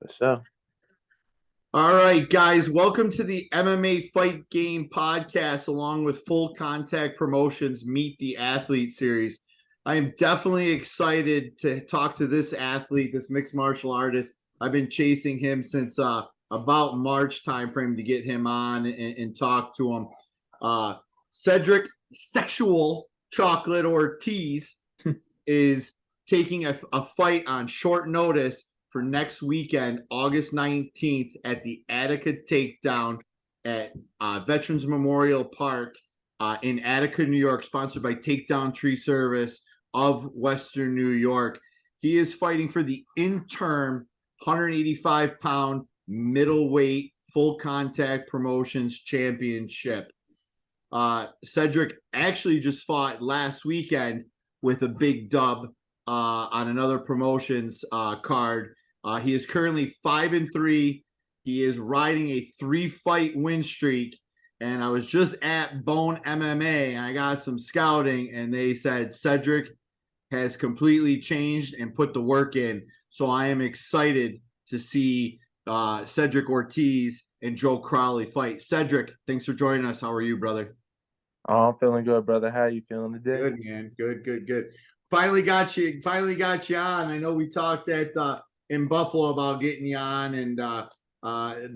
For sure. All right, guys, welcome to the MMA Fight Game Podcast, along with Full Contact Promotions Meet the Athlete series. I am definitely excited to talk to this athlete, this mixed martial artist. I've been chasing him since about March timeframe to get him on and talk to him. Cedric Sexual Chocolate Ortiz is taking a fight on short notice for next weekend, August 19th, at the Attica Take Down at Veterans Memorial Park in Attica, New York, sponsored by Takedown Tree Service of Western New York. He is fighting for the interim 185-pound middleweight full contact promotions championship. Cedric actually just fought last weekend with a big dub on another promotions card. He is currently 5-3. He is riding a 3-fight win streak. And I was just at Bone MMA and I got some scouting, and they said Cedric has completely changed and put the work in. So I am excited to see Cedric Ortiz and Joe Crowley fight. Cedric, thanks for joining us. How are you, brother? Oh, I'm feeling good, brother. How are you feeling today? Good, man. Good. Finally got you on. I know we talked at in Buffalo about getting you on, and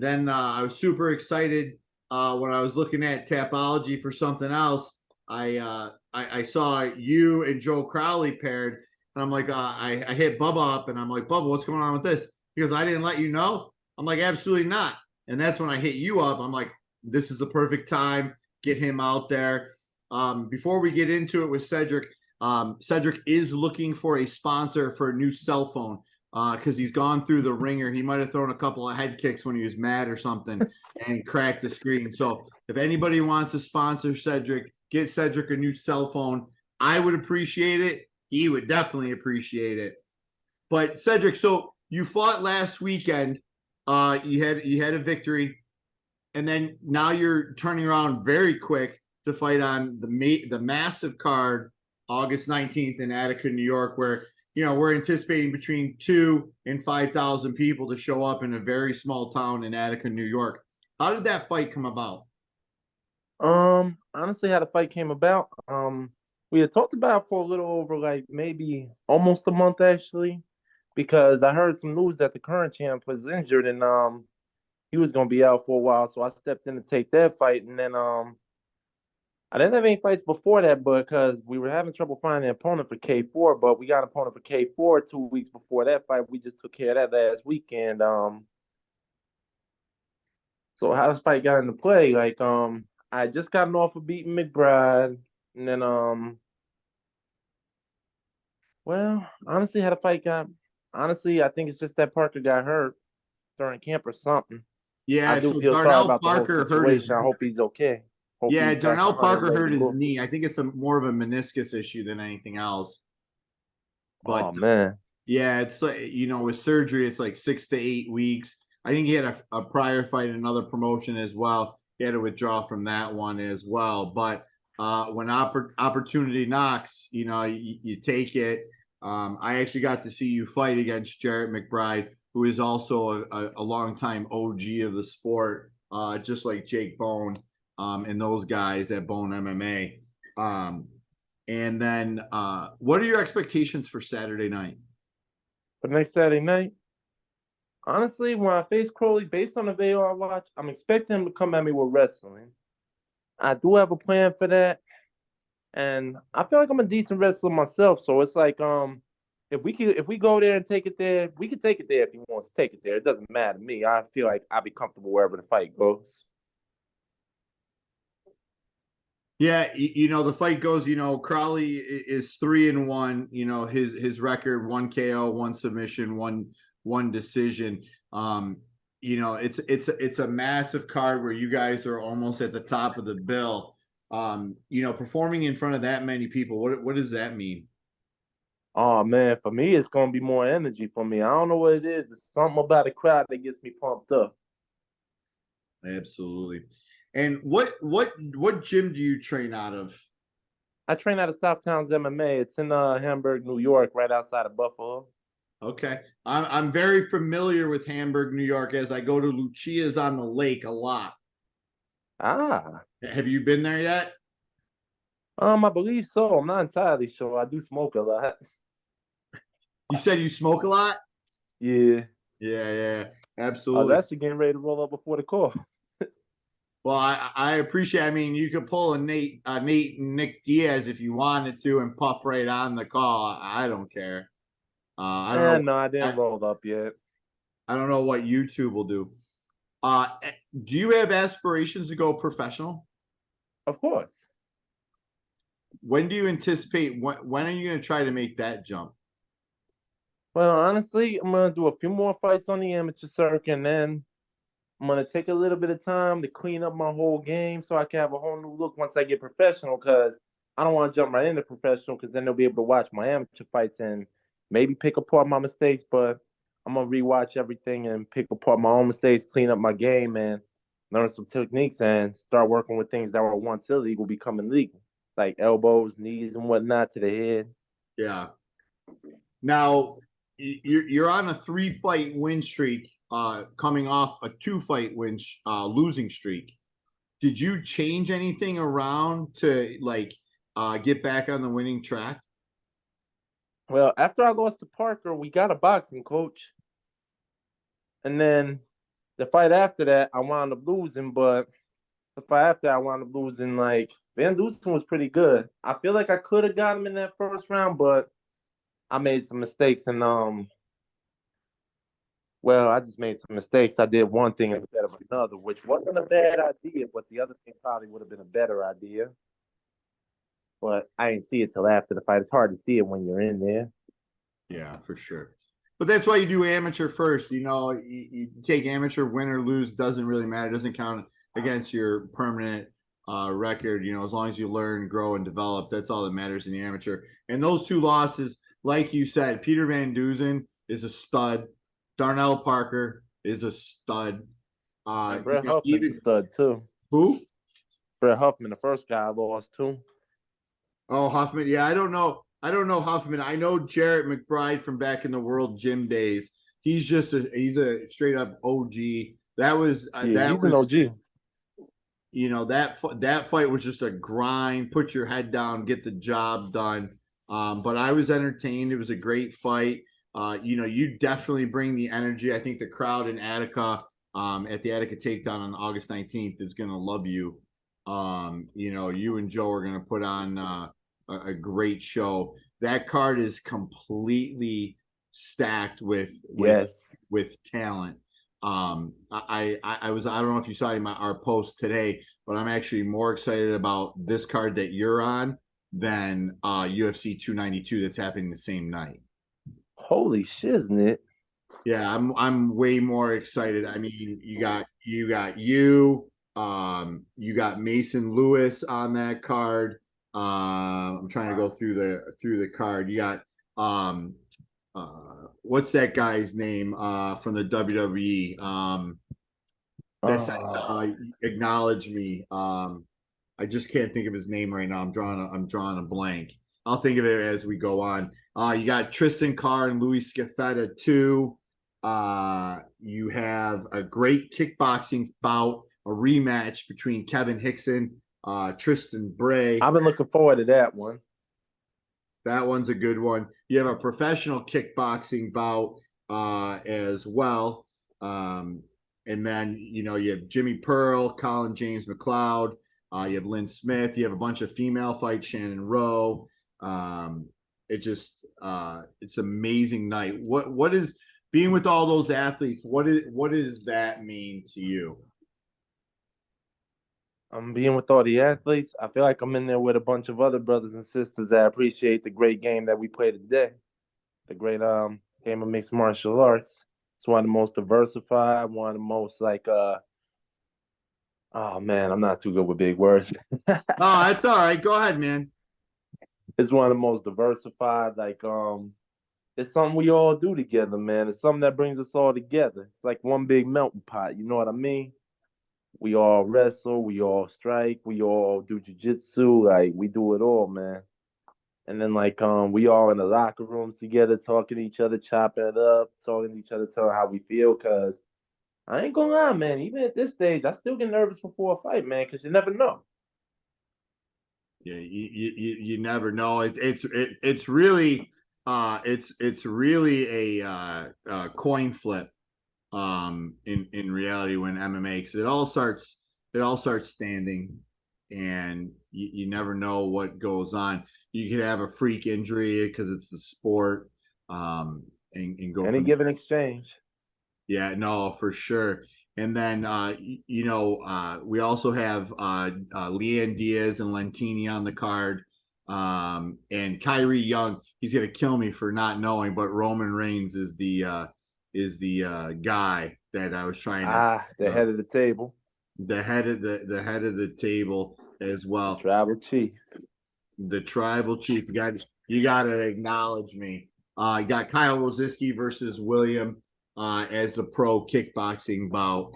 then I was super excited when I was looking at Tapology for something else. I saw you and Joe Crowley paired, and I'm like, I hit Bubba up, and I'm like, Bubba, what's going on with this? Because I didn't let you know. I'm like, absolutely not. And that's when I hit you up. I'm like, this is the perfect time. Get him out there. Before we get into it with Cedric, Cedric is looking for a sponsor for a new cell phone because he's gone through the ringer. He might have thrown a couple of head kicks when he was mad or something and cracked the screen. So if anybody wants to sponsor Cedric, get Cedric a new cell phone. I would appreciate it. He would definitely appreciate it. But Cedric, so you fought last weekend. You had a victory, and then now you're turning around very quick to fight on the massive card August 19th in Attica, New York, where we're anticipating between 2,000 and 5,000 people to show up in a very small town in Attica, New York. How did that fight come about? Honestly, how the fight came about, we had talked about it for a little over like maybe almost a month actually, because I heard some news that the current champ was injured and he was gonna be out for a while, so I stepped in to take that fight, and then I didn't have any fights before that, but because we were having trouble finding an opponent for K4, but we got an opponent for K4 2 weeks before that fight. We just took care of that last weekend. So how this fight got into play, like I just gotten off of beating McBride, and then well, honestly, how the fight got, honestly, I think it's just that Parker got hurt during camp or something. I Yeah, do so feel sorry Darnell about the whole Parker hurt his. situation. I hope he's okay. Hope Yeah, he's back Darnell 100 Parker ready hurt to his go. knee. I think it's more of a meniscus issue than anything else. But Oh man. yeah, it's like with surgery, it's like 6 to 8 weeks. I think he had a prior fight in another promotion as well. He had to withdraw from that one as well. But when opportunity knocks, you take it. I actually got to see you fight against Jarrett McBride, who is also a longtime OG of the sport, just like Jake Bone and those guys at Bone MMA. And then, what are your expectations for Saturday night? For next Saturday night, honestly, when I face Crowley, based on the video I watch, I'm expecting him to come at me with wrestling. I do have a plan for that, and I feel like I'm a decent wrestler myself. So it's like, if we go there and take it there, we can take it there if he wants to take it there. It doesn't matter to me. I feel like I'll be comfortable wherever the fight goes. Yeah, the fight goes. Crowley is 3-1. His record: 1 KO, 1 submission, one decision. It's a massive card where you guys are almost at the top of the bill. Performing in front of that many people, what does that mean? Oh man, for me, it's gonna be more energy for me. I don't know what it is. It's something about the crowd that gets me pumped up. Absolutely. And what gym do you train out of? I train out of South Towns MMA. It's in Hamburg, New York, right outside of Buffalo. Okay. I'm very familiar with Hamburg, New York, as I go to Lucia's on the lake a lot. Ah, Have you been there yet? I believe so. I'm not entirely sure. I do smoke a lot. You said you smoke a lot? Yeah. Yeah, yeah, I was absolutely. actually getting ready to roll up before the call. Well, I appreciate. I mean, you could pull a Nate and Nick Diaz if you wanted to, and puff right on the call. I don't care. I don't know. And no, I didn't I, roll up yet. I don't know what YouTube will do. Uh, do you have aspirations to go professional? Of course. When do you anticipate? When are you going to try to make that jump? Well, honestly, I'm gonna do a few more fights on the amateur circuit, and then I'm gonna take a little bit of time to clean up my whole game so I can have a whole new look once I get professional. Because I don't want to jump right into professional, because then they'll be able to watch my amateur fights and maybe pick apart my mistakes. But I'm gonna rewatch everything and pick apart my own mistakes, clean up my game, and learn some techniques and start working with things that were once illegal becoming legal, like elbows, knees, and whatnot to the head. Yeah. Now you're on a 3-fight win streak, coming off a 2-fight win losing streak. Did you change anything around to get back on the winning track? Well, after I lost to Parker, we got a boxing coach, and then the fight after that, I wound up losing. But the fight after I wound up losing, like Van Dusen was pretty good. I feel like I could have got him in that first round, but I made some mistakes, and well, I just made some mistakes. I did one thing instead of another, which wasn't a bad idea, but the other thing probably would have been a better idea. But I didn't see it till after the fight. It's hard to see it when you're in there. Yeah, for sure. But that's why you do amateur first. You take amateur, win or lose, doesn't really matter. It doesn't count against your permanent record. As long as you learn, grow, and develop, that's all that matters in the amateur. And those 2 losses, like you said, Peter Van Dusen is a stud. Darnell Parker is a stud. And Brett Huffman's a Even stud too. who? Brett Huffman, the first guy I lost to. Oh, Huffman. Yeah, I don't know. I don't know Huffman. I know Jarrett McBride from back in the World Gym days. He's a straight up OG. That was Yeah, he's an OG. that fight was just a grind. Put your head down, get the job done. But I was entertained. It was a great fight. You definitely bring the energy. I think the crowd in Attica, at the Attica Takedown on August 19th, is gonna love you. You and Joe are gonna put on a great show. That card is completely stacked with Yes. talent. I don't know if you saw our post today, but I'm actually more excited about this card that you're on than UFC 292 that's happening the same night. Holy shiznit. Yeah, I'm way more excited. I mean, you got Mason Lewis on that card. I'm trying to go through the card. You got what's that guy's name from the WWE? That's acknowledge me. I just can't think of his name right now. I'm drawing a blank. I'll think of it as we go on. You got Tristan Carr and Louis Scafetta too. You have a great kickboxing bout, a rematch between Kevin Hickson, Tristan Bray. I've been looking forward to that one. That one's a good one. You have a professional kickboxing bout as well. And then, you have Jimmy Pearl, Colin James McLeod. You have Lynn Smith. You have a bunch of female fights, Shannon Rowe. It's an amazing night. What is being with all those athletes? What does that mean to you? I'm being with all the athletes. I feel like I'm in there with a bunch of other brothers and sisters that appreciate the great game that we play today. The great game of mixed martial arts. It's one of the most diversified, one of the most oh man, I'm not too good with big words. Oh, that's all right. Go ahead, man. It's one of the most diversified, it's something we all do together, man. It's something that brings us all together. It's like one big melting pot, you know what I mean? We all wrestle, we all strike, we all do jujitsu, like we do it all, man. And then like we all in the locker rooms together, talking to each other, chopping it up, talking to each other, telling how we feel. Cause I ain't gonna lie, man. Even at this stage, I still get nervous before a fight, man, because you never know. Yeah, you never know. It's really it's really a coin flip in reality when MMA, because it all starts standing, and you never know what goes on. You could have a freak injury because it's the sport, and go Any from given exchange. yeah, no, for sure. And then we also have Leanne Diaz and Lentini on the card. And Kyrie Young, he's gonna kill me for not knowing, but Roman Reigns is the guy that I was trying to The head of the table, the head of the table as the well. tribal chief. The tribal chief. You got to acknowledge me. You got Kyle Rosiski versus William as the pro kickboxing bout.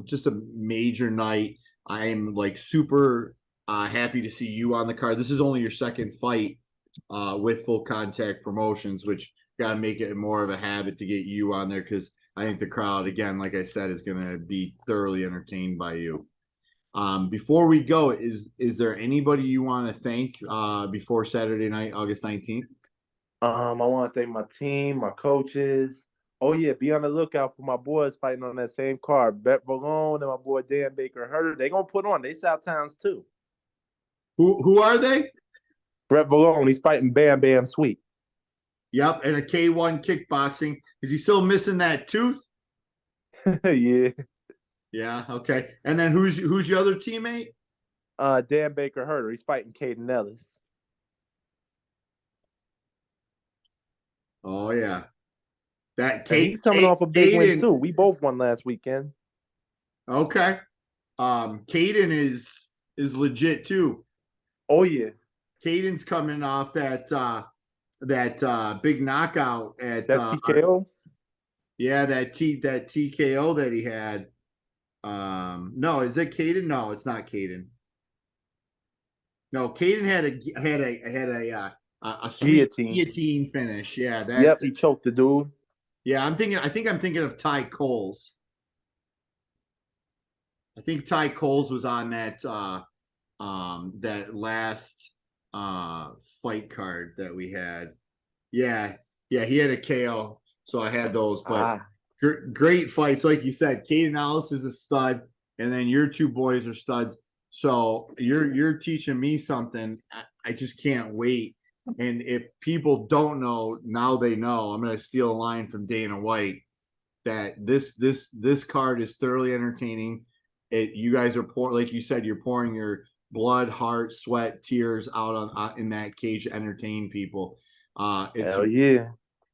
Just a major night. I am like super happy to see you on the card. This is only your second fight with Full Contact Promotions, which got to make it more of a habit to get you on there, because I think the crowd, again, like I said, is going to be thoroughly entertained by you. Before we go, is there anybody you want to thank before Saturday night, August 19th? I want to thank my team, my coaches. Oh yeah, be on the lookout for my boys fighting on that same card. Bet Valone and my boy Dan Baker Herder. They gonna put on. They South Towns too. Who are they? Brett Valone, he's fighting Bam Bam Sweet. Yep, and a K1 kickboxing. Is he still missing that tooth? Yeah. Yeah, okay. And then who's your other teammate? Dan Baker Herder. He's fighting Caden Ellis. Oh yeah. That And Kate he's coming off a big win Caden. too. We both won last weekend. Okay. Caden is legit too. Oh yeah. Caden's coming off that big knockout at That TKO? yeah, that TKO that he had. No, is it Caden? No, it's not Caden. No, Caden had a sweet Guillotine. guillotine finish. Yeah, Yep, that's he choked the dude. yeah. I think I'm thinking of Ty Coles. I think Ty Coles was on that last fight card that we had. Yeah, yeah, he had a KO, so I had those. But great fights, like you said. Caden Ellis is a stud, and then your two boys are studs. So you're teaching me something. I just can't wait. And if people don't know, now they know. I'm gonna steal a line from Dana White that this card is thoroughly entertaining. You guys are like you said, you're pouring your blood, heart, sweat, tears out in that cage to entertain people. Hell yeah.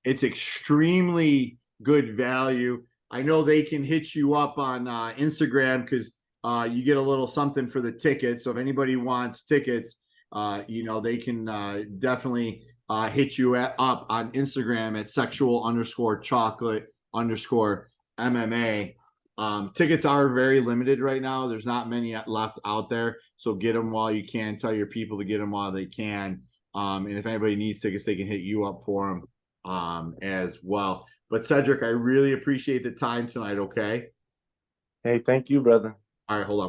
It's extremely good value. I know they can hit you up on Instagram, because you get a little something for the tickets. So if anybody wants tickets, they can definitely hit you up on Instagram at sexual_chocolate_MMA. Tickets are very limited right now. There's not many left out there. So get them while you can. Tell your people to get them while they can. And if anybody needs tickets, they can hit you up for them as well. But Cedric, I really appreciate the time tonight. Okay. Hey, thank you, brother. All right, hold on.